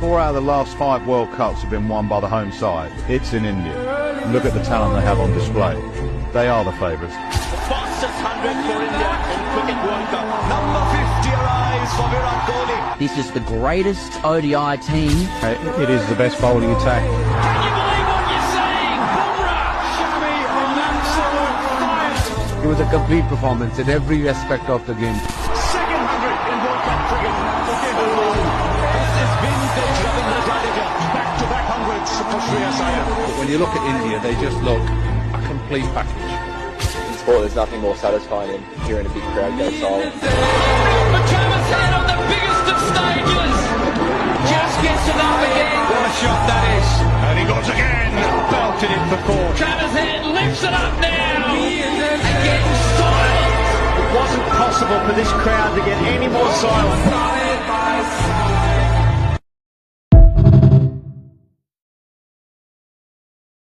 4 out of the last 5 World Cups have been won by the home side. It's in India. Look at the talent they have on display. They are the favourites. Fastest 100 for India in Cricket World Cup. Number 50 arrives for Virat Kohli. This is the greatest ODI team. It is the best bowling attack. Can you believe what you're saying? Bumrah! Shami on absolute fire. It was a complete performance in every aspect of the game. Second 100 in World Cup cricket for Kevin Lawson. This is vintage Ravindra Jadeja. Back-to-back hundreds for Shreyas Iyer. When you look at India, they just look a complete package. In sport, there's nothing more satisfying than hearing a big crowd go silent. McCamm's head on the biggest of stages. Just gets it up again. What a shot that is. And he goes again. Belted it for four. Travis Head lifts it up now. Again, silent. It wasn't possible for this crowd to get any more silent.